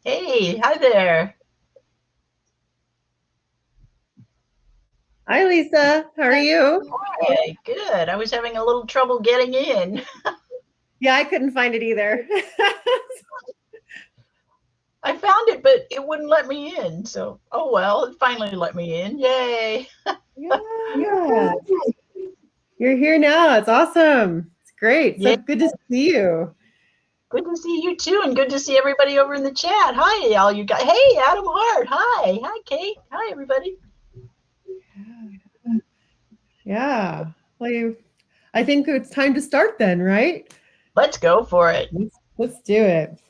Hey, hi there. Hi, Lisa. How are you? Hey, good. I was having a little trouble getting in. Yeah, I couldn't find it either. I found it, but it wouldn't let me in. So, oh well, it finally let me in. Yay. Yeah, you're here now. It's awesome. It's great. So Yeah, good to see you. good to see you too, and good to see everybody over in the chat. Hi, all you guys. Hey, Adam Hart. Hi. Hi, Kate. Hi, everybody. Yeah. Well, I think it's time to start then, right? Let's go for it. Let's do it.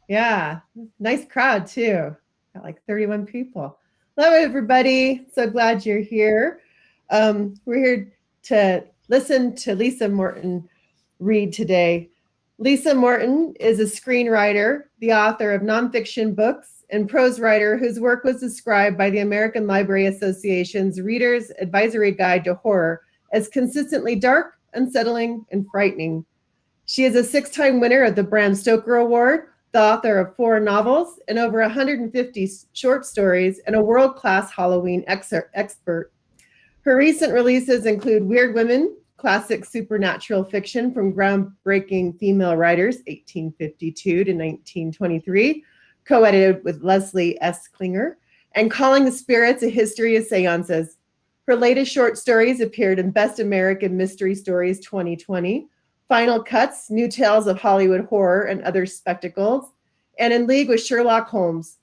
Yeah. Nice crowd too. Got like 31 people. Hello, everybody. So glad you're here. We're here to listen to Lisa Morton read today. Lisa Morton is a screenwriter, the author of nonfiction books, and prose writer whose work was described by the American Library Association's Reader's Advisory Guide to Horror as consistently dark, unsettling, and frightening. She is a six-time winner of the Bram Stoker Award, the author of 4 novels and over 150 short stories, and a world-class Halloween expert. Her recent releases include Weird Women, classic supernatural fiction from groundbreaking female writers, 1852 to 1923, co-edited with Leslie S. Klinger, and Calling the Spirits, A History of Seances. Her latest short stories appeared in Best American Mystery Stories 2020, Final Cuts, New Tales of Hollywood Horror and Other Spectacles, and In League with Sherlock Holmes.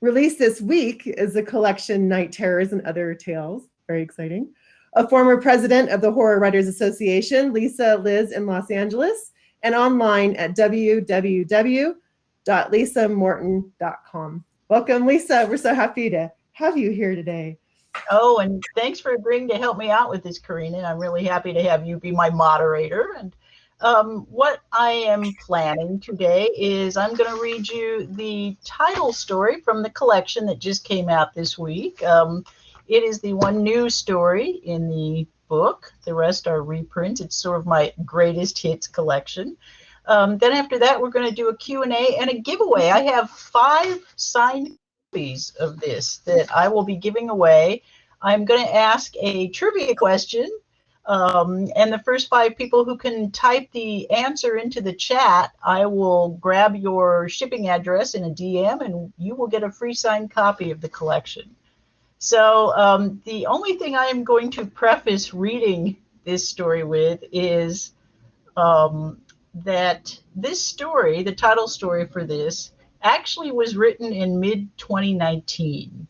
Released this week is the collection Night Terrors and Other Tales. Very exciting. A former president of the Horror Writers Association, Lisa lives in Los Angeles, and online at www.lisamorton.com. Welcome, Lisa. We're so happy to have you here today. Oh, and thanks for agreeing to help me out with this, Karina. I'm really happy to have you be my moderator. And what I am planning today is I'm going to read you the title story from the collection that just came out this week. It is the one new story in the book. The rest are reprints. It's sort of my greatest hits collection. Then after that, we're going to do a Q&A and a giveaway. I have 5 signed copies of this that I will be giving away. I'm going to ask a trivia question, and the first 5 people who can type the answer into the chat, I will grab your shipping address in a DM, and you will get a free signed copy of the collection. So the only thing I am going to preface reading this story with is that this story, the title story for this, actually was written in mid-2019.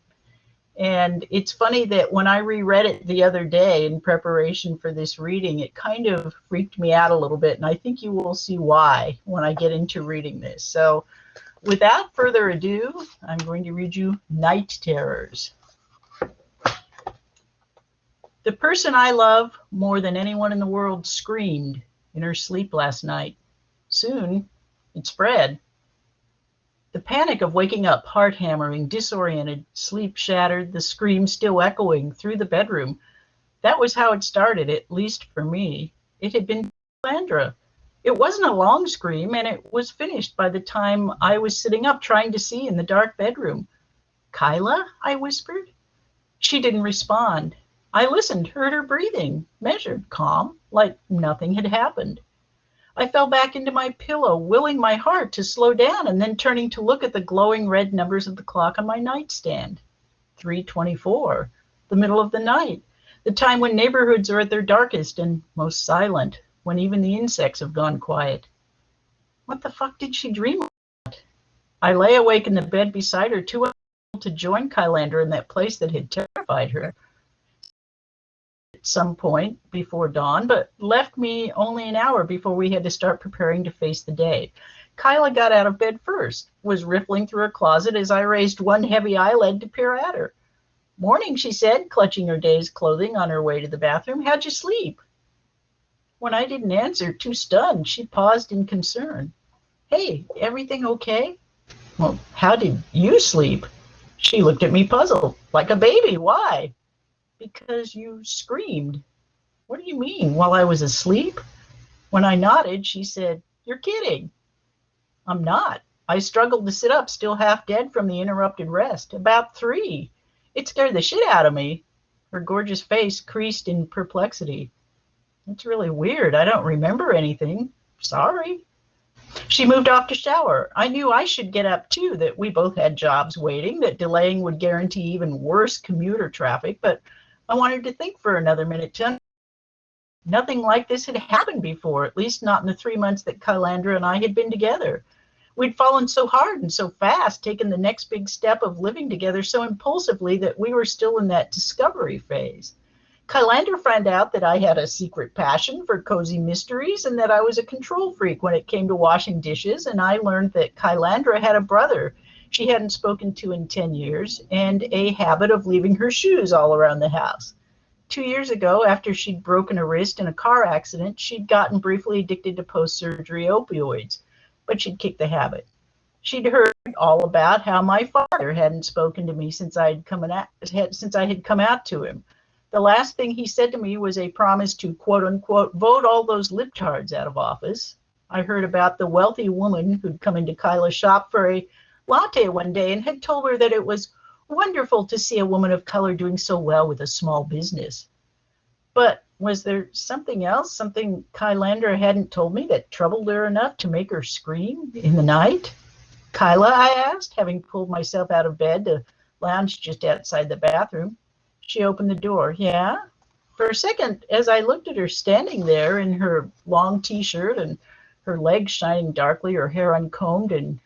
And it's funny that when I reread it the other day in preparation for this reading, it kind of freaked me out a little bit. And I think you will see why when I get into reading this. So without further ado, I'm going to read you Night Terrors. The person I love more than anyone in the world screamed in her sleep last night. Soon it spread. The panic of waking up, heart hammering, disoriented, sleep shattered, the scream still echoing through the bedroom. That was how it started, at least for me. It had been Landra. It wasn't a long scream, and it was finished by the time I was sitting up trying to see in the dark bedroom. Kyla? I whispered. She didn't respond. I listened, heard her breathing, measured, calm, like nothing had happened. I fell back into my pillow, willing my heart to slow down and then turning to look at the glowing red numbers of the clock on my nightstand. 3:24, the middle of the night, the time when neighborhoods are at their darkest and most silent, when even the insects have gone quiet. What the fuck did she dream of? I lay awake in the bed beside her, too unable to join Kylander in that place that had terrified her. At some point before dawn, but left me only an hour before we had to start preparing to face the day. Kyla got out of bed first, was riffling through her closet as I raised one heavy eyelid to peer at her. Morning, she said, clutching her day's clothing on her way to the bathroom. How'd you sleep? When I didn't answer, too stunned, she paused in concern. Hey, everything okay? Well, how did you sleep? She looked at me puzzled, like a baby. Why? Because you screamed. What do you mean, while I was asleep? When I nodded, she said, You're kidding. I'm not. I struggled to sit up, still half dead from the interrupted rest. About 3. It scared the shit out of me. Her gorgeous face creased in perplexity. It's really weird. I don't remember anything. Sorry. She moved off to shower. I knew I should get up too, that we both had jobs waiting, that delaying would guarantee even worse commuter traffic, but I wanted to think for another minute. Nothing like this had happened before, at least not in the 3 months that Kylandra and I had been together. We'd fallen so hard and so fast, taken the next big step of living together so impulsively that we were still in that discovery phase. Kylandra found out that I had a secret passion for cozy mysteries and that I was a control freak when it came to washing dishes, and I learned that Kylandra had a brother she hadn't spoken to in 10 years and a habit of leaving her shoes all around the house. 2 years ago, after she'd broken a wrist in a car accident, she'd gotten briefly addicted to post-surgery opioids, but she'd kicked the habit. She'd heard all about how my father hadn't spoken to me since I had come out to him. The last thing he said to me was a promise to, quote unquote, vote all those libtards out of office. I heard about the wealthy woman who'd come into Kyla's shop for a latte one day and had told her that it was wonderful to see a woman of color doing so well with a small business. But was there something else, something Kylandra hadn't told me that troubled her enough to make her scream in the night? Kyla, I asked, having pulled myself out of bed to lounge just outside the bathroom. She opened the door. Yeah? For a second, as I looked at her standing there in her long t-shirt and her legs shining darkly, her hair uncombed and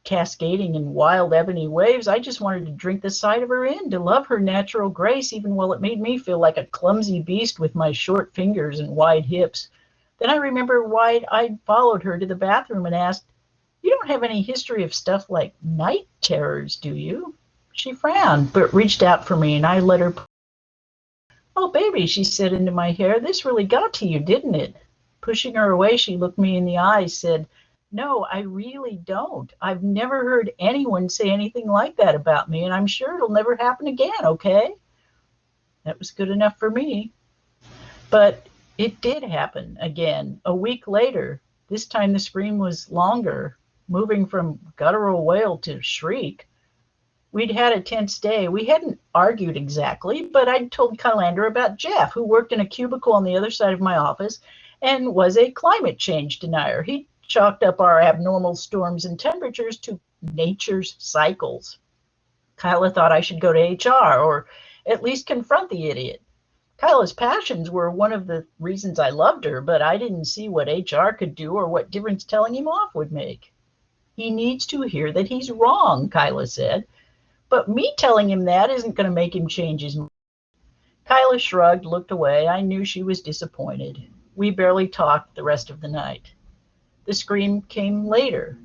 cascading in wild ebony waves, I just wanted to drink the sight of her in, to love her natural grace, even while it made me feel like a clumsy beast with my short fingers and wide hips. Then I remember why I'd followed her to the bathroom and asked, "You don't have any history of stuff like night terrors, do you?" She frowned, but reached out for me, and I let her. "Oh, baby," she said into my hair, "this really got to you, didn't it?" Pushing her away, she looked me in the eyes, said, "No, I really don't. I've never heard anyone say anything like that about me, and I'm sure it'll never happen again, okay?" That was good enough for me. But it did happen again, a week later. This time the scream was longer, moving from guttural wail to shriek. We'd had a tense day. We hadn't argued exactly, but I'd told Kylandra about Jeff, who worked in a cubicle on the other side of my office and was a climate change denier. He chalked up our abnormal storms and temperatures to nature's cycles. Kyla thought I should go to HR, or at least confront the idiot. Kyla's passions were one of the reasons I loved her, but I didn't see what HR could do or what difference telling him off would make. "He needs to hear that he's wrong," Kyla said. "But me telling him that isn't going to make him change his mind." Kyla shrugged, looked away. I knew she was disappointed. We barely talked the rest of the night. The scream came later,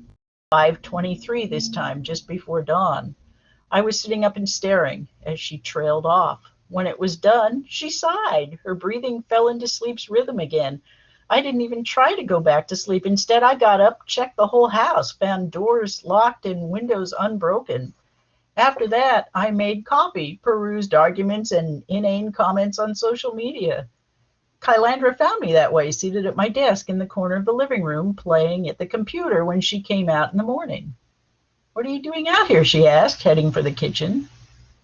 5:23 this time, just before dawn. I was sitting up and staring as she trailed off. When it was done, she sighed. Her breathing fell into sleep's rhythm again. I didn't even try to go back to sleep. Instead, I got up, checked the whole house, found doors locked and windows unbroken. After that, I made coffee, perused arguments and inane comments on social media. Kylandra found me that way, seated at my desk in the corner of the living room, playing at the computer when she came out in the morning. "What are you doing out here?" she asked, heading for the kitchen.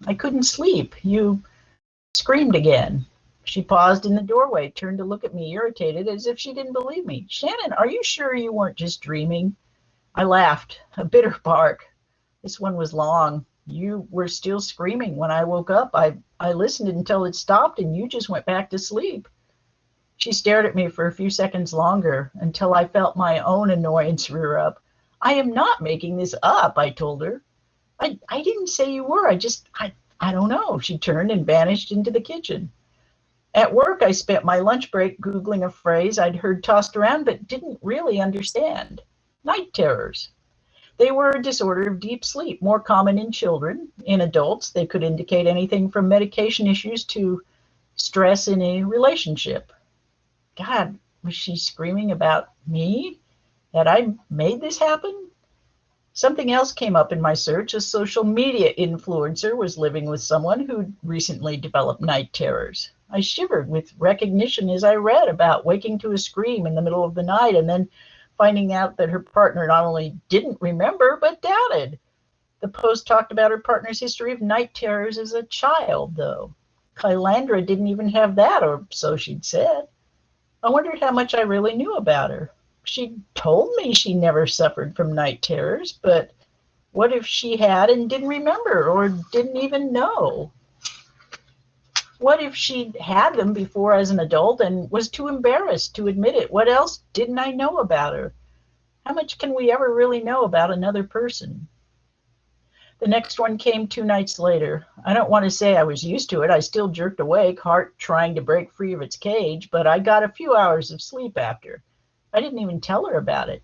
"I couldn't sleep. You screamed again." She paused in the doorway, turned to look at me, irritated, as if she didn't believe me. "Shannon, are you sure you weren't just dreaming?" I laughed, a bitter bark. This one was long. "You were still screaming when I woke up. I listened until it stopped, and you just went back to sleep." She stared at me for a few seconds longer, until I felt my own annoyance rear up. "I am not making this up," I told her. I didn't say you were. I don't know." She turned and vanished into the kitchen. At work, I spent my lunch break Googling a phrase I'd heard tossed around but didn't really understand. Night terrors. They were a disorder of deep sleep, more common in children. In adults, they could indicate anything from medication issues to stress in a relationship. God, was she screaming about me? Had I made this happen? Something else came up in my search. A social media influencer was living with someone who'd recently developed night terrors. I shivered with recognition as I read about waking to a scream in the middle of the night and then finding out that her partner not only didn't remember, but doubted. The post talked about her partner's history of night terrors as a child, though. Kylandra didn't even have that, or so she'd said. I wondered how much I really knew about her. She told me she never suffered from night terrors, but what if she had and didn't remember or didn't even know? What if she'd had them before as an adult and was too embarrassed to admit it? What else didn't I know about her? How much can we ever really know about another person? The next one came 2 nights later. I don't want to say I was used to it. I still jerked awake, heart trying to break free of its cage, but I got a few hours of sleep after. I didn't even tell her about it.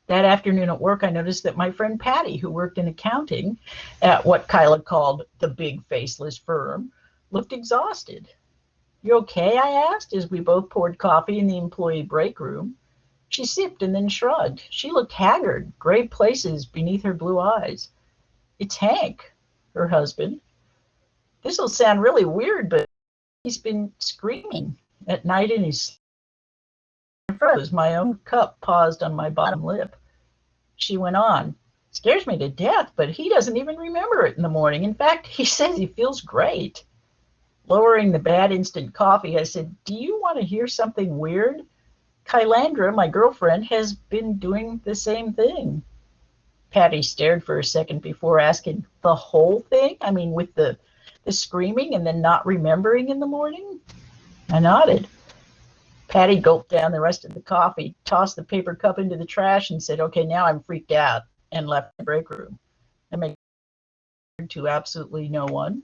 That afternoon at work, I noticed that my friend Patty, who worked in accounting at what Kyla called the big faceless firm, looked exhausted. You okay? I asked as we both poured coffee in the employee break room. She sipped and then shrugged. She looked haggard, gray places beneath her blue eyes. It's Hank, her husband. This'll sound really weird, but he's been screaming at night in his froze. My own cup paused on my bottom lip. She went on. Scares me to death, but he doesn't even remember it in the morning. In fact, he says he feels great. Lowering the bad instant coffee, I said, do you want to hear something weird? Kylandra, my girlfriend, has been doing the same thing. Patty stared for a second before asking, the whole thing? I mean, with the screaming and then not remembering in the morning? I nodded. Patty gulped down the rest of the coffee, tossed the paper cup into the trash, and said, okay, now I'm freaked out, and left the break room. I made to absolutely no one.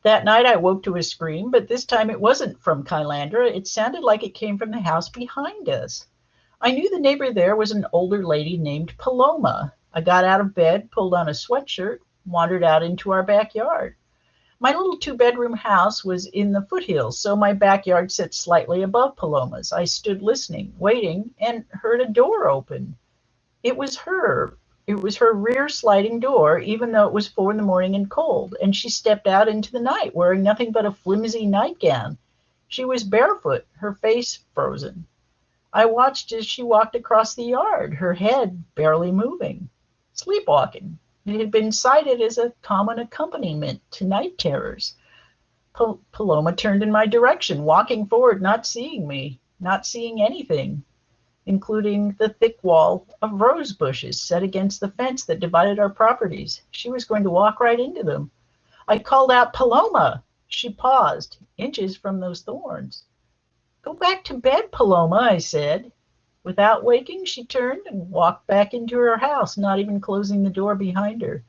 That night I woke to a scream, but this time it wasn't from Kylandra. It sounded like it came from the house behind us. I knew the neighbor there was an older lady named Paloma. I got out of bed, pulled on a sweatshirt, wandered out into our backyard. My little 2-bedroom house was in the foothills, so my backyard sat slightly above Paloma's. I stood listening, waiting, and heard a door open. It was her. It was her rear sliding door, even though it was 4 a.m. and cold, and she stepped out into the night wearing nothing but a flimsy nightgown. She was barefoot, her face frozen. I watched as she walked across the yard, her head barely moving. Sleepwalking. It had been cited as a common accompaniment to night terrors. Paloma turned in my direction, walking forward, not seeing me, not seeing anything, including the thick wall of rose bushes set against the fence that divided our properties. She was going to walk right into them. I called out, Paloma! She paused, inches from those thorns. Go back to bed, Paloma, I said. Without waking, she turned and walked back into her house, not even closing the door behind her.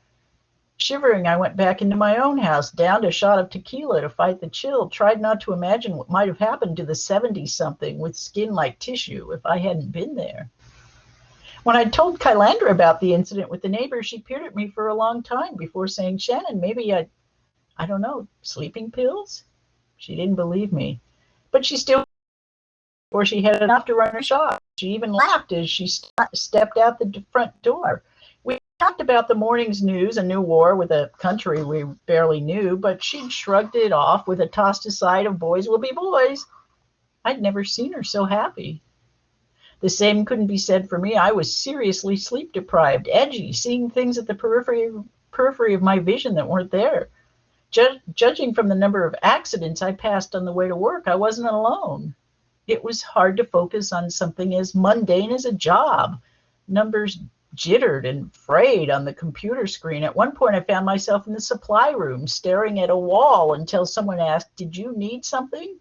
Shivering, I went back into my own house, downed a shot of tequila to fight the chill, tried not to imagine what might have happened to the 70-something with skin like tissue if I hadn't been there. When I told Kylandra about the incident with the neighbor, she peered at me for a long time before saying, Shannon, maybe I don't know, sleeping pills? She didn't believe me. But she still, or she had enough to run her shop. She even laughed as she stepped out the front door. We talked about the morning's news, a new war with a country we barely knew, but she'd shrugged it off with a tossed aside of boys will be boys. I'd never seen her so happy. The same couldn't be said for me. I was seriously sleep deprived, edgy, seeing things at the periphery of my vision that weren't there. Judging from the number of accidents I passed on the way to work, I wasn't alone. It was hard to focus on something as mundane as a job. Numbers jittered and frayed on the computer screen. At one point, I found myself in the supply room, staring at a wall until someone asked, did you need something?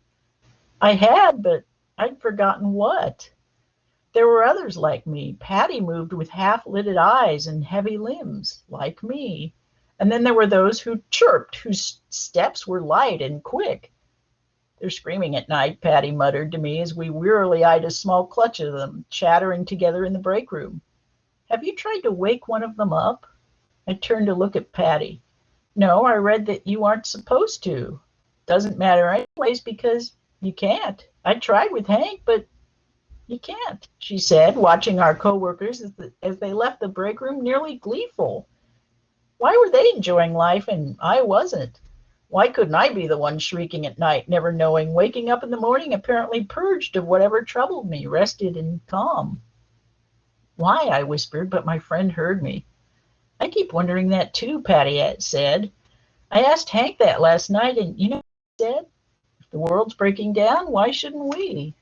I had, but I'd forgotten what. There were others like me. Patty moved with half-lidded eyes and heavy limbs, like me. And then there were those who chirped, whose steps were light and quick. They're screaming at night, Patty muttered to me as we wearily eyed a small clutch of them, chattering together in the break room. Have you tried to wake one of them up? I turned to look at Patty. No, I read that you aren't supposed to. Doesn't matter anyways because you can't. I tried with Hank, but you can't, she said, watching our coworkers as they left the break room, nearly gleeful. Why were they enjoying life and I wasn't? Why couldn't I be the one shrieking at night, never knowing, waking up in the morning apparently purged of whatever troubled me, rested and calm? Why? I whispered, but my friend heard me. I keep wondering that too, Patty said. I asked Hank that last night, and you know what he said? If the world's breaking down, why shouldn't we?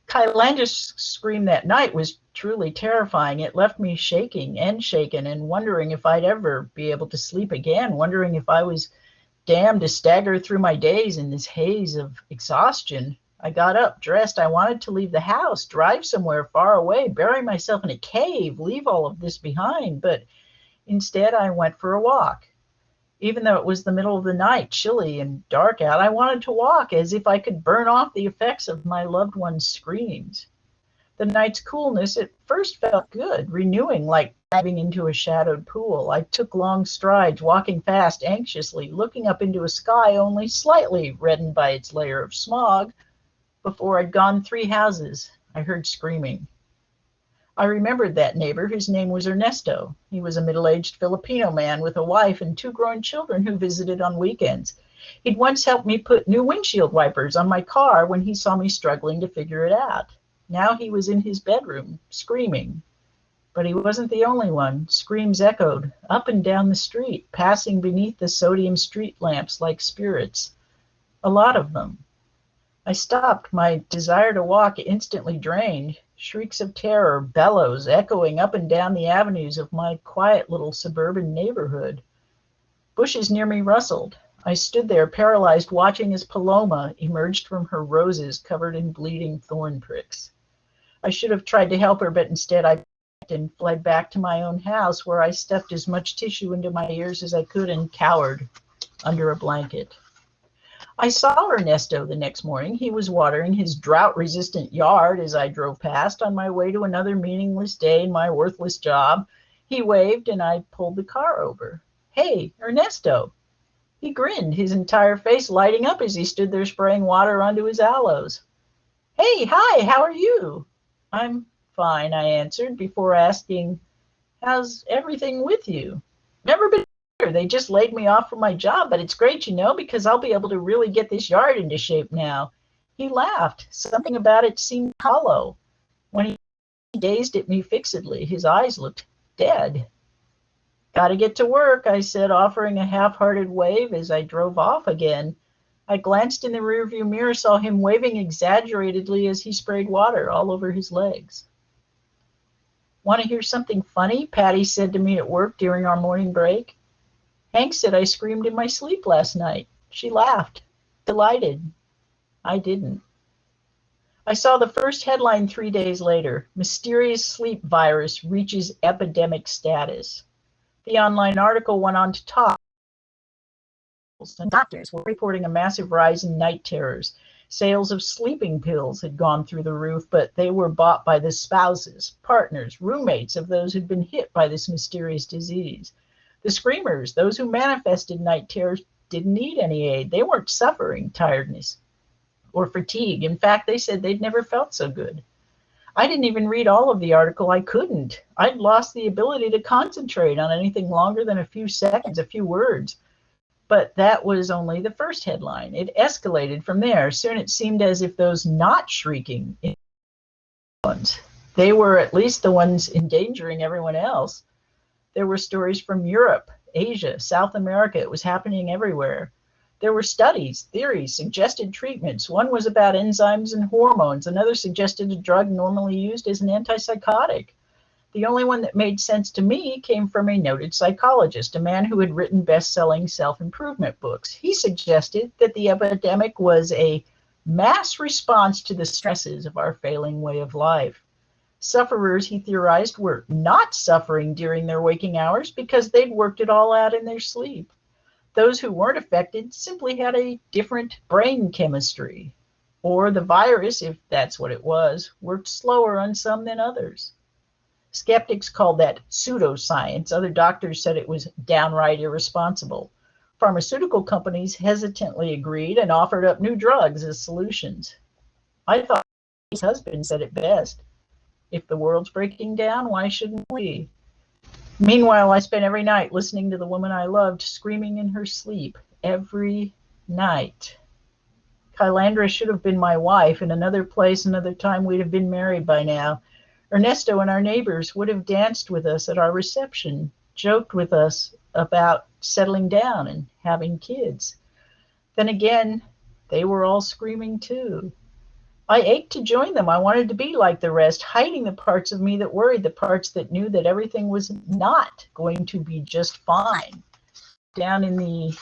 Kylandra's scream that night was truly terrifying. It left me shaking and shaken and wondering if I'd ever be able to sleep again, wondering if I was damned to stagger through my days in this haze of exhaustion. I got up, dressed. I wanted to leave the house, drive somewhere far away, bury myself in a cave, leave all of this behind. But instead, I went for a walk. Even though it was the middle of the night, chilly and dark out, I wanted to walk as if I could burn off the effects of my loved one's screams. The night's coolness at first felt good, renewing, like diving into a shadowed pool. I took long strides, walking fast, anxiously, looking up into a sky only slightly reddened by its layer of smog. Before I'd gone 3 houses, I heard screaming. I remembered that neighbor. His name was Ernesto. He was a middle-aged Filipino man with a wife and 2 grown children who visited on weekends. He'd once helped me put new windshield wipers on my car when he saw me struggling to figure it out. Now he was in his bedroom, screaming. But he wasn't the only one. Screams echoed up and down the street, passing beneath the sodium street lamps like spirits. A lot of them. I stopped, my desire to walk instantly drained. Shrieks of terror, bellows, echoing up and down the avenues of my quiet little suburban neighborhood. Bushes near me rustled. I stood there, paralyzed, watching as Paloma emerged from her roses covered in bleeding thorn pricks. I should have tried to help her, but instead I panicked and fled back to my own house, where I stuffed as much tissue into my ears as I could and cowered under a blanket. I saw Ernesto the next morning. He was watering his drought-resistant yard as I drove past on my way to another meaningless day in my worthless job. He waved, and I pulled the car over. "Hey, Ernesto." He grinned, his entire face lighting up as he stood there spraying water onto his aloes. "Hey, hi, how are you?" "I'm fine," I answered, before asking, "How's everything with you?" "Never been better. They just laid me off from my job, but it's great, because I'll be able to really get this yard into shape now." He laughed. Something about it seemed hollow. When he gazed at me fixedly, his eyes looked dead. "Gotta get to work," I said, offering a half-hearted wave as I drove off again. I glanced in the rearview mirror, saw him waving exaggeratedly as he sprayed water all over his legs. "Want to hear something funny?" Patty said to me at work during our morning break. "Hank said I screamed in my sleep last night." She laughed, delighted. I didn't. I saw the first headline 3 days later: "Mysterious sleep virus reaches epidemic status." The online article went on to talk. And doctors were reporting a massive rise in night terrors. Sales of sleeping pills had gone through the roof, but they were bought by the spouses, partners, roommates of those who'd been hit by this mysterious disease. The screamers, those who manifested night terrors, didn't need any aid. They weren't suffering tiredness or fatigue. In fact, they said they'd never felt so good. I didn't even read all of the article. I couldn't. I'd lost the ability to concentrate on anything longer than a few seconds, a few words. But that was only the first headline. It escalated from there. Soon it seemed as if those not shrieking ones, they were at least the ones endangering everyone else. There were stories from Europe, Asia, South America. It was happening everywhere. There were studies, theories, suggested treatments. One was about enzymes and hormones. Another suggested a drug normally used as an antipsychotic. The only one that made sense to me came from a noted psychologist, a man who had written best-selling self-improvement books. He suggested that the epidemic was a mass response to the stresses of our failing way of life. Sufferers, he theorized, were not suffering during their waking hours because they'd worked it all out in their sleep. Those who weren't affected simply had a different brain chemistry. Or the virus, if that's what it was, worked slower on some than others. Skeptics called that pseudoscience. Other doctors said it was downright irresponsible. Pharmaceutical companies hesitantly agreed and offered up new drugs as solutions. I thought his husband said it best. If the world's breaking down, why shouldn't we? Meanwhile, I spent every night listening to the woman I loved screaming in her sleep. Every night. Kylandra should have been my wife. In another place, another time, we'd have been married by now. Ernesto and our neighbors would have danced with us at our reception, joked with us about settling down and having kids. Then again, they were all screaming too. I ached to join them. I wanted to be like the rest, hiding the parts of me that worried, the parts that knew that everything was not going to be just fine. Down in the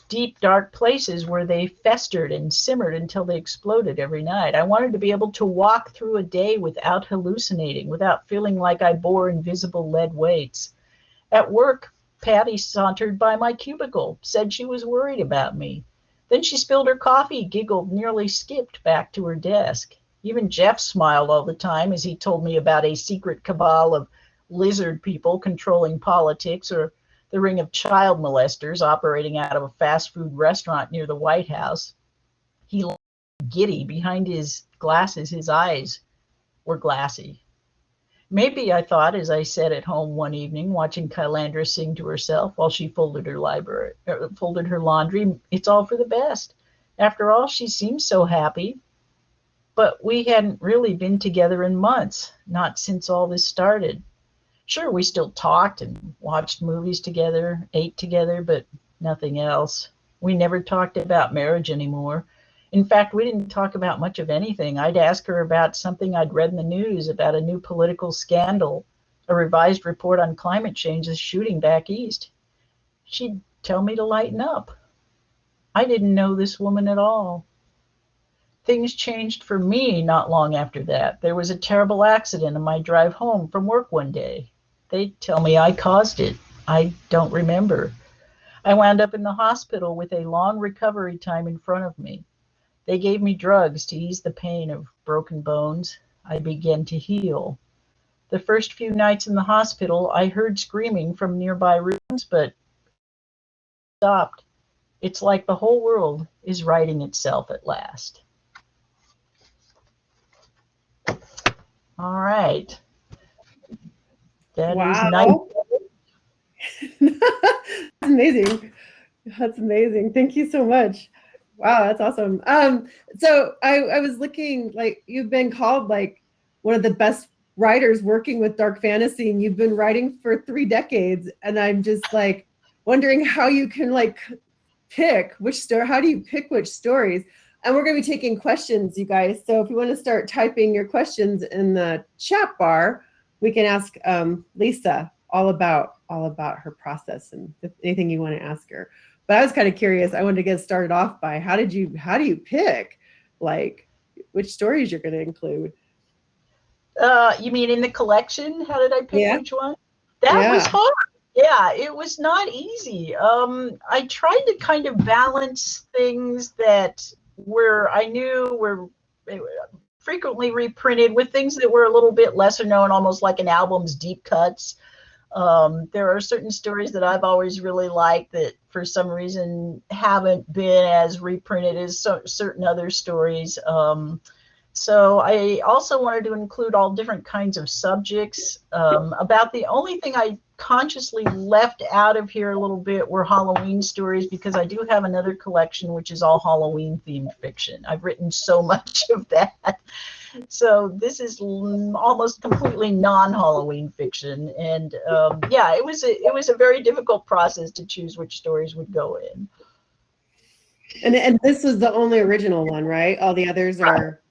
deep, dark places where they festered and simmered until they exploded every night. I wanted to be able to walk through a day without hallucinating, without feeling like I bore invisible lead weights. At work, Patty sauntered by my cubicle, said she was worried about me. Then she spilled her coffee, giggled, nearly skipped back to her desk. Even Jeff smiled all the time as he told me about a secret cabal of lizard people controlling politics, or the ring of child molesters operating out of a fast food restaurant near the White House. He looked giddy. Behind his glasses, his eyes were glassy. Maybe, I thought, as I sat at home one evening watching Kylandra sing to herself while she folded her laundry, it's all for the best. After all, she seems so happy. But we hadn't really been together in months, not since all this started. Sure, we still talked and watched movies together, ate together, but nothing else. We never talked about marriage anymore. In fact, we didn't talk about much of anything. I'd ask her about something I'd read in the news, about a new political scandal, a revised report on climate change is shooting back east. She'd tell me to lighten up. I didn't know this woman at all. Things changed for me not long after that. There was a terrible accident on my drive home from work one day. They tell me I caused it. I don't remember. I wound up in the hospital with a long recovery time in front of me. They gave me drugs to ease the pain of broken bones. I began to heal. The first few nights in the hospital, I heard screaming from nearby rooms, but stopped. It's like the whole world is righting itself at last. All right. That is nice. Wow. That's amazing. That's amazing. Thank you so much. Wow, that's awesome. So I was looking, like, you've been called like one of the best writers working with dark fantasy, and you've been writing for 3 decades. And I'm just like wondering how you can like pick which story. How do you pick which stories? And we're going to be taking questions, you guys. So if you want to start typing your questions in the chat bar, we can ask Lisa all about her process and anything you want to ask her. But I was kind of curious. I wanted to get started off by how do you pick like which stories you're going to include? You mean in the collection? How did I pick which one? That was hard. Yeah, it was not easy. I tried to kind of balance things that I knew were frequently reprinted with things that were a little bit lesser known, almost like an album's deep cuts. There are certain stories that I've always really liked that for some reason haven't been as reprinted as certain other stories. So I also wanted to include all different kinds of subjects. About the only thing I consciously left out of here a little bit were Halloween stories, because I do have another collection which is all Halloween themed fiction. I've written so much of that. So this is almost completely non-Halloween fiction, and yeah, it was a very difficult process to choose which stories would go in. And this was the only original one, right? All the others are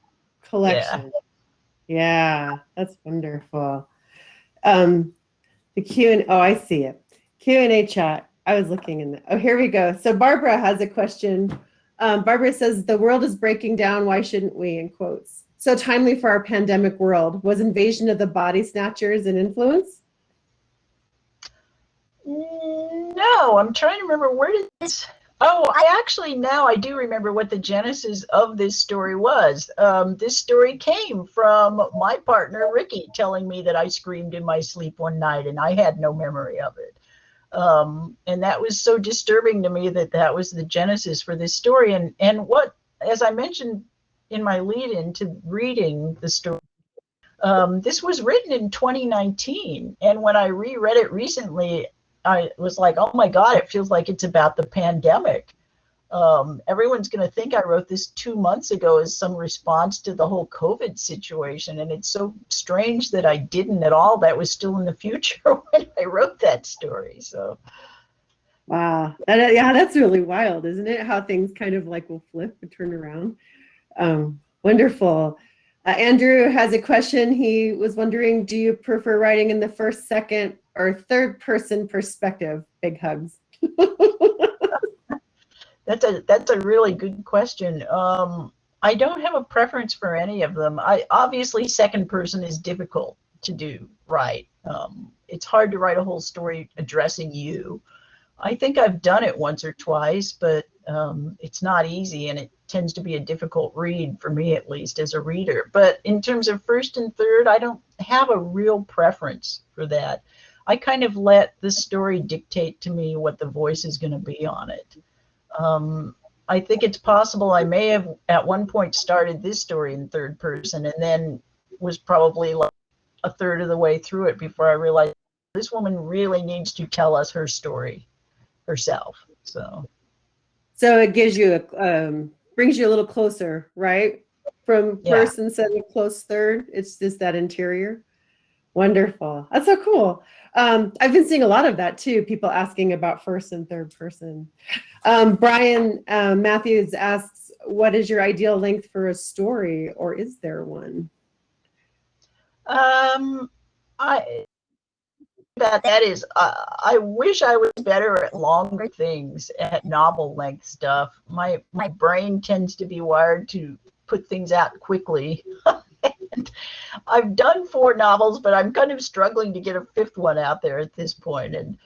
collection. Yeah, that's wonderful. The I see it. Q&A chat. I was looking in the, here we go. So Barbara has a question. Barbara says, the world is breaking down. Why shouldn't we, in quotes? So timely for our pandemic world. Was Invasion of the Body Snatchers an influence? No, I'm trying to remember where did this. Oh, I do remember what the genesis of this story was. This story came from my partner, Ricky, telling me that I screamed in my sleep one night, and I had no memory of it. And that was so disturbing to me that was the genesis for this story. And what, as I mentioned in my lead-in to reading the story, this was written in 2019. And when I reread it recently, I was like, oh my God, it feels like it's about the pandemic. Everyone's going to think I wrote this 2 months ago as some response to the whole COVID situation. And it's so strange that I didn't at all. That was still in the future when I wrote that story. So, wow. Yeah, that's really wild, isn't it? How things kind of like will flip and turn around. Wonderful. Andrew has a question. He was wondering, do you prefer writing in the first, second, or third person perspective? Big hugs. that's a really good question. I don't have a preference for any of them. Obviously second person is difficult to do, right? It's hard to write a whole story addressing you. I think I've done it once or twice, but it's not easy, and it tends to be a difficult read for me, at least as a reader. But in terms of first and third, I don't have a real preference for that. I kind of let the story dictate to me what the voice is going to be on it. I think it's possible I may have at one point started this story in third person and then was probably like a third of the way through it before I realized this woman really needs to tell us her story herself. So it gives you brings you a little closer, right? From first instead of close third. It's just that interior. Wonderful. That's so cool. I've been seeing a lot of that too. People asking about first and third person. Brian Matthews asks, what is your ideal length for a story, or is there one? That is, I wish I was better at longer things, at novel length stuff. My brain tends to be wired to put things out quickly. And I've done 4 novels, but I'm kind of struggling to get a 5th one out there at this point. And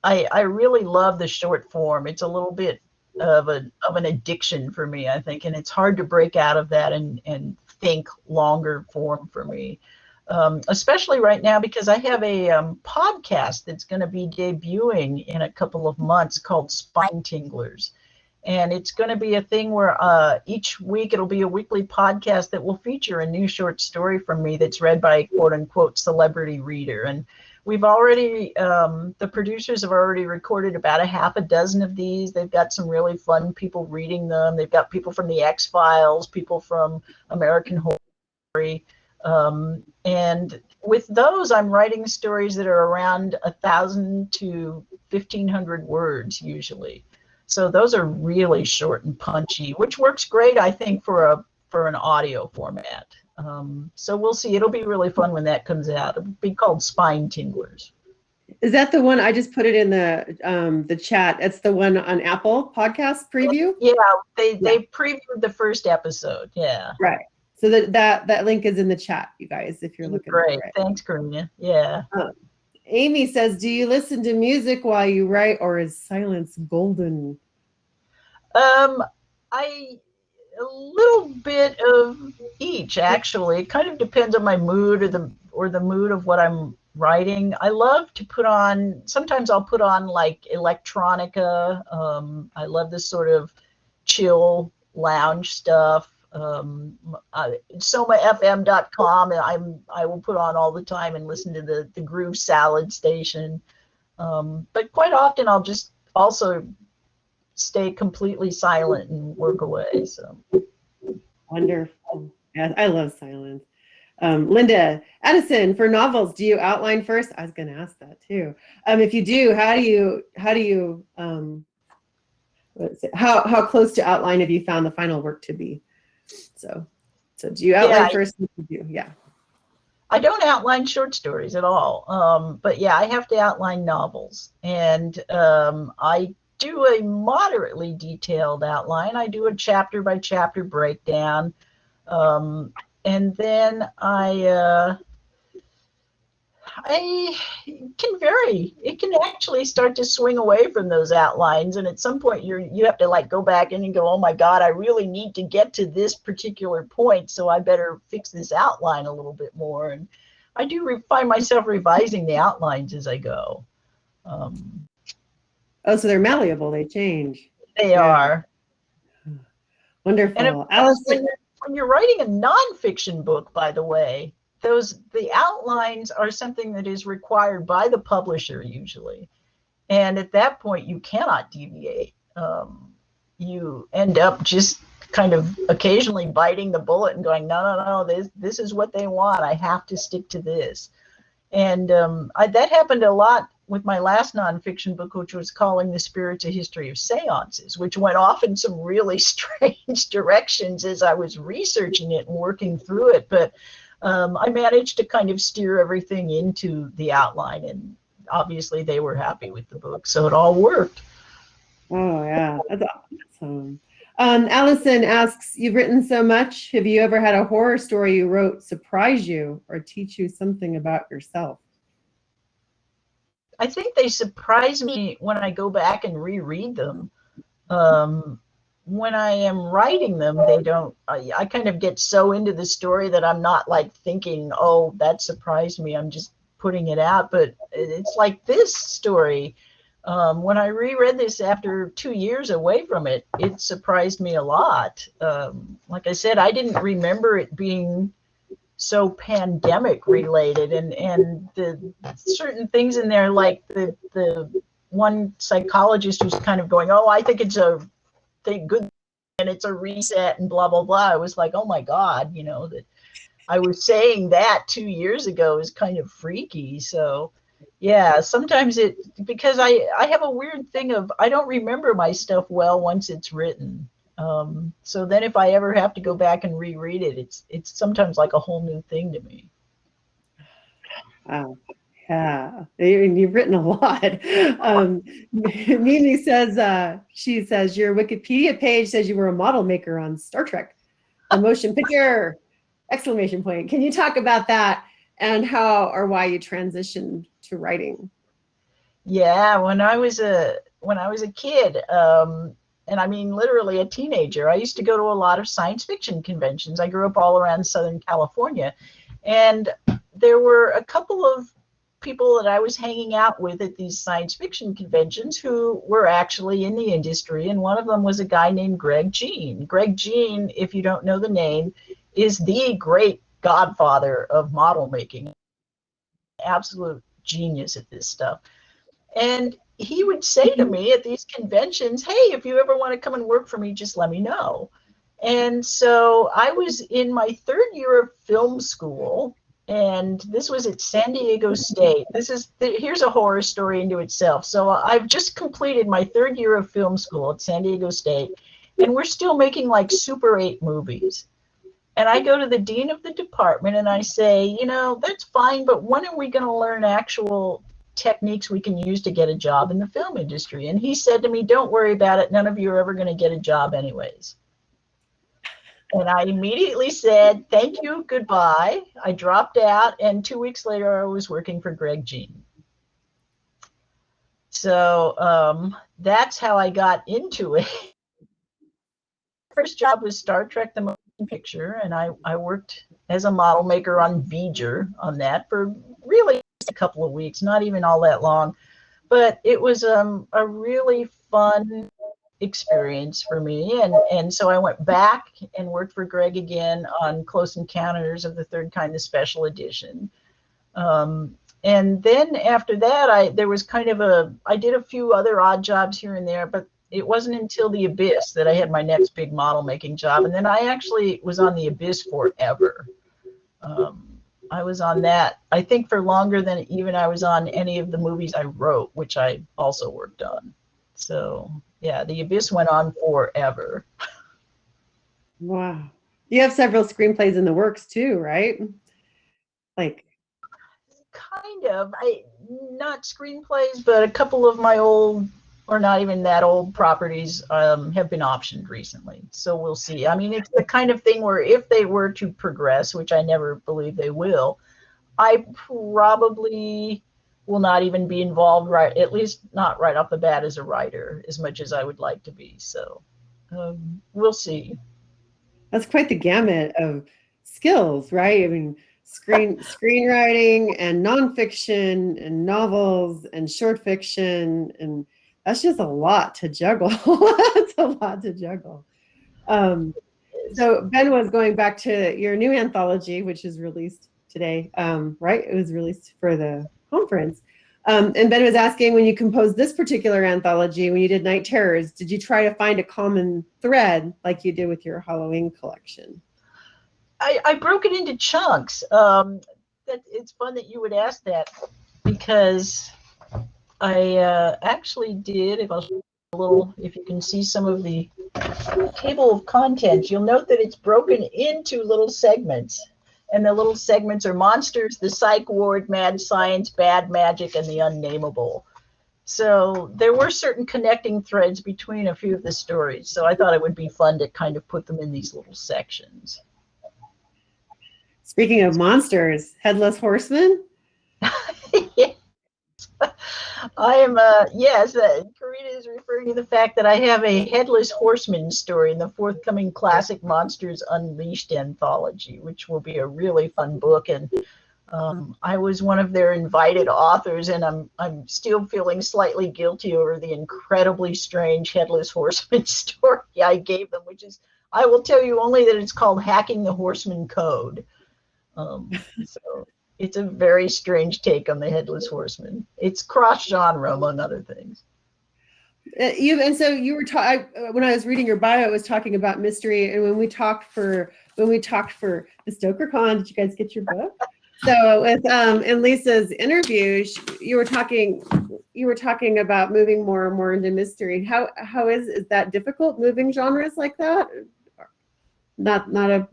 I really love the short form. It's a little bit of an addiction for me, I think, and it's hard to break out of that and think longer form for me. Especially right now, because I have a podcast that's going to be debuting in a couple of months called Spine Tinglers. And it's going to be a thing where each week it'll be a weekly podcast that will feature a new short story from me that's read by a quote unquote celebrity reader. And we've already, the producers have already recorded about a half a dozen of these. They've got some really fun people reading them. They've got people from the X-Files, people from American Horror Story. And with those, I'm writing stories that are around 1,000 to 1,500 words usually. So those are really short and punchy, which works great, I think, for an audio format. So we'll see. It'll be really fun when that comes out. It'll be called Spine Tinglers. Is that the one? I just put it in the chat. It's the one on Apple Podcast Preview. Yeah, they previewed the first episode. Yeah. Right. So that link is in the chat, you guys, if you're looking. Great. Thanks, Karina. Yeah. Amy says, do you listen to music while you write, or is silence golden? A little bit of each, actually. It kind of depends on my mood or the mood of what I'm writing. I love to put on, sometimes I'll put on like electronica. I love this sort of chill lounge stuff. SomaFM.com, and I will put on all the time and listen to the Groove Salad station. But quite often I'll just also stay completely silent and work away. So wonderful. Yeah, I love silence. Linda Edison, for novels, do you outline first? I was going to ask that too. If you do, how do you how close to outline have you found the final work to be? So do you outline first? You do, yeah. I don't outline short stories at all. But yeah, I have to outline novels, and I do a moderately detailed outline. I do a chapter by chapter breakdown, and then I can vary. It can actually start to swing away from those outlines, and at some point you have to like go back in and go, oh my God, I really need to get to this particular point, so I better fix this outline a little bit more. And I do find myself revising the outlines as I go. Oh, so they're malleable. They change. They are. Wonderful. And Alice, when you're writing a nonfiction book, by the way, the outlines are something that is required by the publisher usually. And at that point, you cannot deviate. you end up just kind of occasionally biting the bullet and going, no, no, no, this is what they want. I have to stick to this. And that happened a lot with my last nonfiction book, which was Calling the Spirits a History of Seances, which went off in some really strange directions as I was researching it and working through it. But I managed to kind of steer everything into the outline, and obviously they were happy with the book, so it all worked. Oh, yeah, that's awesome. Allison asks, you've written so much. Have you ever had a horror story you wrote surprise you or teach you something about yourself? I think they surprise me when I go back and reread them. When I am writing them, they don't, I kind of get so into the story that I'm not like thinking, oh, that surprised me. I'm just putting it out. But it's like this story. When I reread this after 2 years away from it, it surprised me a lot. Like I said, I didn't remember it being so pandemic related, and the certain things in there, like the one psychologist who's kind of going, oh, I think it's a good and it's a reset and blah blah blah. I was like, oh my god, that I was saying that 2 years ago is kind of freaky. So yeah, sometimes because I have a weird thing of, I don't remember my stuff well once it's written. So then if I ever have to go back and reread it, it's sometimes like a whole new thing to me. Wow. Yeah, you've written a lot. Mimi says, she says, your Wikipedia page says you were a model maker on Star Trek, the motion picture, exclamation point. Can you talk about that and how or why you transitioned to writing? Yeah, when I was a kid, and I mean literally a teenager, I used to go to a lot of science fiction conventions. I grew up all around Southern California, and there were a couple of people that I was hanging out with at these science fiction conventions who were actually in the industry, and one of them was a guy named Greg Jean. Greg Jean, if you don't know the name, is the great godfather of model making. Absolute genius at this stuff. And he would say to me at these conventions, hey, if you ever want to come and work for me, just let me know. And so I was in my third year of film school, and this was at San Diego State. Here's a horror story into itself. So I've just completed my third year of film school at San Diego State, and we're still making like Super 8 movies. And I go to the dean of the department and I say, that's fine, but when are we going to learn actual techniques we can use to get a job in the film industry? And he said to me, don't worry about it. None of you are ever going to get a job anyways. And I immediately said, thank you, goodbye. I dropped out, and 2 weeks later, I was working for Greg Jean. So that's how I got into it. First job was Star Trek: The Motion Picture, and I worked as a model maker on V'ger on that for really just a couple of weeks, not even all that long. But it was a really fun experience for me, and so I went back and worked for Greg again on Close Encounters of the Third Kind, the special edition. And then after that, there was kind of I did a few other odd jobs here and there, but it wasn't until The Abyss that I had my next big model making job. And then I actually was on The Abyss forever. I was on that, I think, for longer than even I was on any of the movies I wrote, which I also worked on. So yeah, The Abyss went on forever. Wow. You have several screenplays in the works too, right? Like, kind of, not screenplays, but a couple of my old, or not even that old, properties have been optioned recently. So we'll see. I mean, it's the kind of thing where if they were to progress, which I never believe they will, I probably will not even be involved, right, at least not right off the bat, as a writer, as much as I would like to be. So we'll see. that's quite the gamut of skills, right? I mean, screenwriting and nonfiction and novels and short fiction, and that's just a lot to juggle. That's a lot to juggle. So Ben was going back to your new anthology, which is released today, right? It was released for the conference. And Ben was asking, when you composed this particular anthology, when you did Night Terrors, did you try to find a common thread like you did with your Halloween collection? I broke it into chunks. It's fun that you would ask that, because I actually did, if you can see some of the table of contents, you'll note that it's broken into little segments. And the little segments are monsters, the psych ward, mad science, bad magic, and the unnameable. So there were certain connecting threads between a few of the stories. So I thought it would be fun to kind of put them in these little sections. Speaking of monsters, Headless Horseman? Yes. I am, yes, Karina is referring to the fact that I have a Headless Horseman story in the forthcoming Classic Monsters Unleashed anthology, which will be a really fun book. And I was one of their invited authors, and I'm still feeling slightly guilty over the incredibly strange Headless Horseman story I gave them, which is, I will tell you only that it's called Hacking the Horseman Code. So it's a very strange take on the Headless Horseman. It's cross-genre, among other things. And so you were when I was reading your bio, it was talking about mystery, and when we talked for the StokerCon, did you guys get your book? So with in Lisa's interview, you were talking about moving more and more into mystery. How is that difficult, moving genres like that? Not a.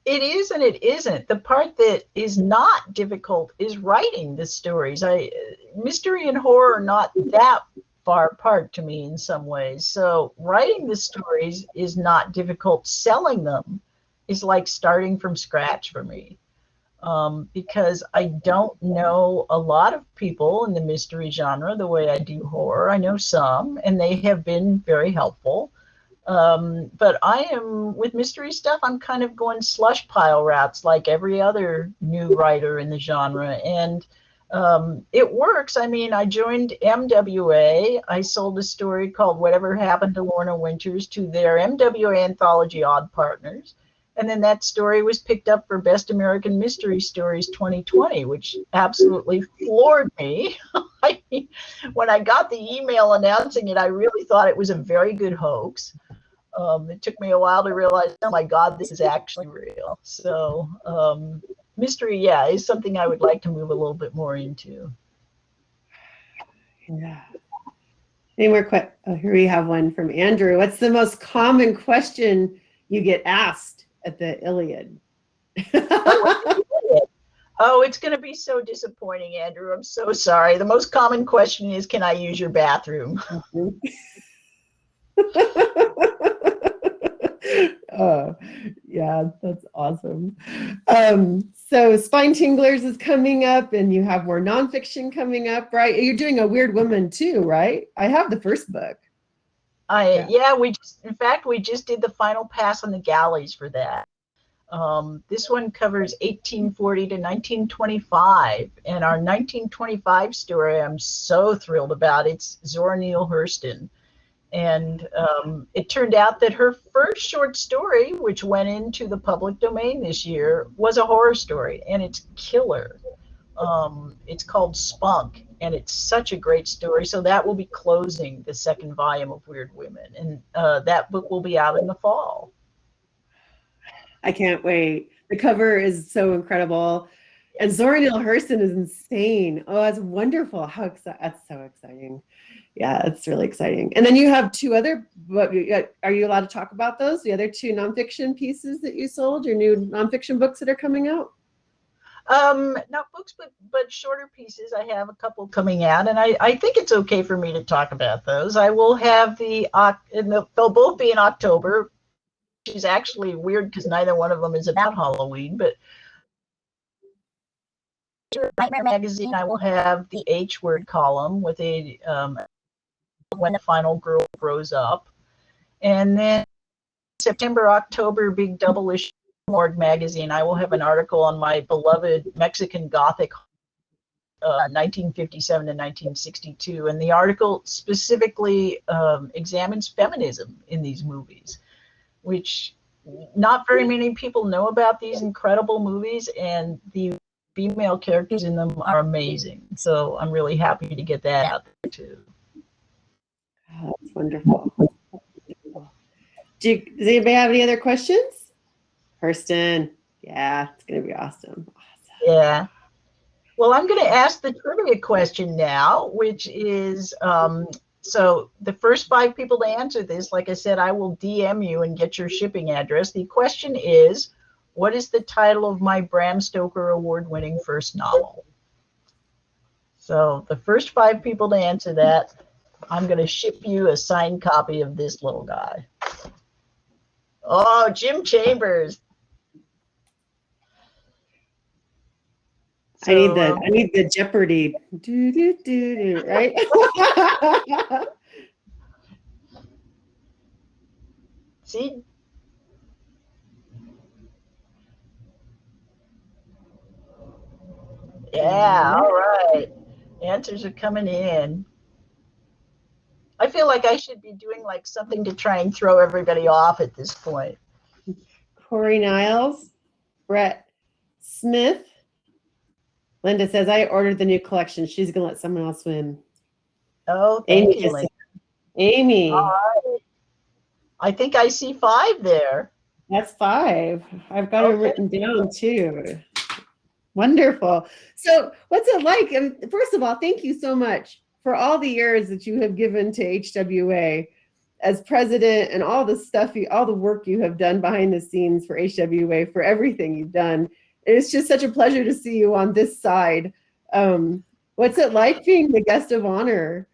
It is and it isn't. The part that is not difficult is writing the stories. Mystery and horror are not that far apart to me in some ways. So writing the stories is not difficult. Selling them is like starting from scratch for me, because I don't know a lot of people in the mystery genre the way I do horror. I know some, and they have been very helpful. But I am, with mystery stuff, I'm kind of going slush pile routes like every other new writer in the genre. And it works. I mean, I joined MWA. I sold a story called Whatever Happened to Lorna Winters to their MWA anthology Odd Partners. And then that story was picked up for Best American Mystery Stories 2020, which absolutely floored me. When I got the email announcing it, I really thought it was a very good hoax. It took me a while to realize, oh my God, this is actually real. So mystery, yeah, is something I would like to move a little bit more into. Yeah. Any more questions? Oh, here we have one from Andrew. What's the most common question you get asked at the Iliad? Oh, it's going to be so disappointing, Andrew. I'm so sorry. The most common question is, can I use your bathroom? Oh, yeah, that's awesome. So Spine Tinglers is coming up, and you have more nonfiction coming up, right? You're doing a Weird Woman too, right? I have the first book. We just did the final pass on the galleys for that. This one covers 1840 to 1925, and our 1925 story I'm so thrilled about. It's Zora Neale Hurston. And it turned out that her first short story, which went into the public domain this year, was a horror story, and it's killer. It's called Spunk, and it's such a great story. So that will be closing the second volume of Weird Women, and that book will be out in the fall. I can't wait. The cover is so incredible. And Zora Neale Hurston is insane. Oh, that's wonderful. That's so exciting. Yeah, it's really exciting. And then you have two other, are you allowed to talk about those? The other two nonfiction pieces that you sold, your new nonfiction books that are coming out? Not books, but shorter pieces. I have a couple coming out, and I think it's okay for me to talk about those. I will have they'll both be in October, which is actually weird because neither one of them is about Halloween, but Nightmare Magazine, I will have the H word column with a when the final girl grows up. And then September, October, big double issue Morton magazine, I will have an article on my beloved Mexican Gothic 1957 to 1962. And the article specifically examines feminism in these movies, which not very many people know about these incredible movies. And the female characters in them are amazing. So I'm really happy to get that out there too. Oh, that's wonderful. Does anybody have any other questions? Kirsten, yeah, it's going to be awesome. Yeah. Well, I'm going to ask the trivia question now, which is, so the first 5 people to answer this, like I said, I will DM you and get your shipping address. The question is, what is the title of my Bram Stoker award-winning first novel? So the first 5 people to answer that, I'm going to ship you a signed copy of this little guy. Oh, Jim Chambers. So, I need the Jeopardy. Do, do, do, do, right? See? Yeah, all right. Answers are coming in. I feel like I should be doing like something to try and throw everybody off at this point. Corey Niles, Brett Smith. Linda says, I ordered the new collection. She's going to let someone else win. Oh, thank you, Linda. Amy. All right. I think I see 5 there. That's 5. I've got it written down too. Wonderful. So what's it like? And first of all, thank you so much for all the years that you have given to HWA as president and all the stuff, all the work you have done behind the scenes for HWA, for everything you've done. It's just such a pleasure to see you on this side. What's it like being the guest of honor?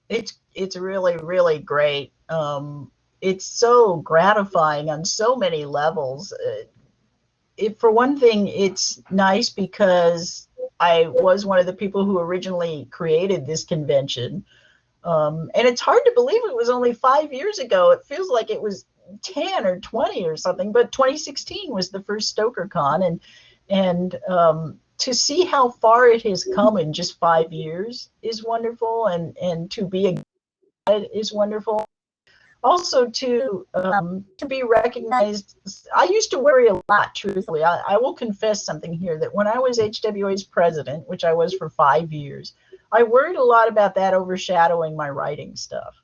It's really, really great. It's so gratifying on so many levels. For one thing, it's nice because I was one of the people who originally created this convention. And it's hard to believe it was only 5 years ago. It feels like it was 10 or 20 or something, but 2016 was the first StokerCon. And to see how far it has come in just 5 years is wonderful. And to be a guide is wonderful. Also to be recognized. I used to worry a lot, truthfully. I will confess something here, that when I was HWA's president, which I was for 5 years, I worried a lot about that overshadowing my writing stuff.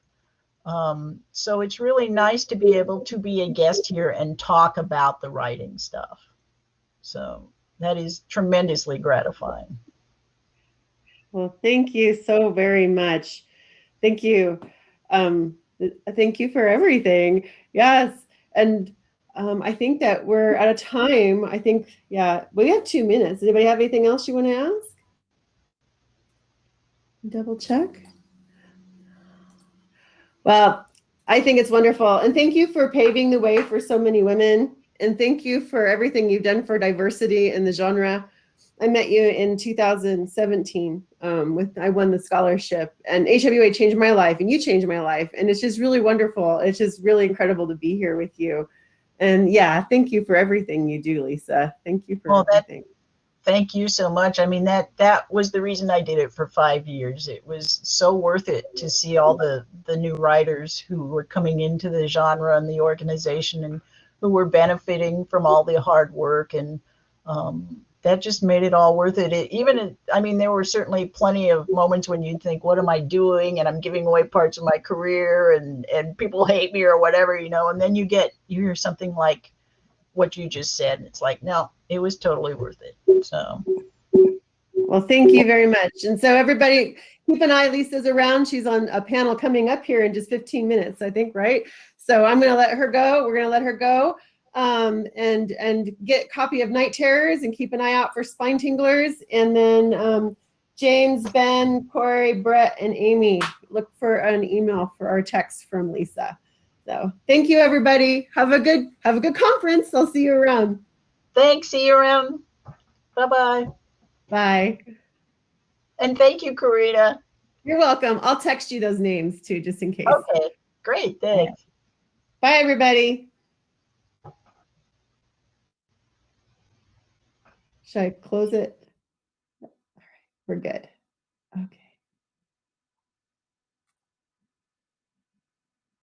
So it's really nice to be able to be a guest here and talk about the writing stuff. So that is tremendously gratifying. Well, thank you so very much. Thank you. Thank you for everything. Yes. And I think that we're out of time. I think, yeah, we have 2 minutes. Anybody have anything else you want to ask? Double check. Well, I think it's wonderful. And thank you for paving the way for so many women. And thank you for everything you've done for diversity in the genre. I met you in 2017. I won the scholarship, and HWA changed my life, and you changed my life. And it's just really wonderful. It's just really incredible to be here with you. And yeah, thank you for everything you do, Lisa. Thank you for everything. Thank you so much. I mean, that was the reason I did it for 5 years. It was so worth it to see all the new writers who were coming into the genre and the organization, and who were benefiting from all the hard work. And that just made it all worth it. I mean, there were certainly plenty of moments when you'd think, what am I doing? And I'm giving away parts of my career, and people hate me or whatever, and then you hear something like what you just said, and it's like, no, it was totally worth it. So, well, thank you very much. And so everybody, keep an eye. Lisa's around. She's on a panel coming up here in just 15 minutes, I think, right? So I'm going to let her go. We're going to let her go. And get a copy of Night Terrors, and keep an eye out for Spine Tinglers. And then James, Ben, Corey, Brett, and Amy, look for an email for our text from Lisa. So thank you, everybody. Have a good conference. I'll see you around. Thanks. See you around. Bye-bye. Bye. And thank you, Karina. You're welcome. I'll text you those names too, just in case. Okay, great. Thanks. Bye, everybody. Should I close it? All right, we're good. Okay.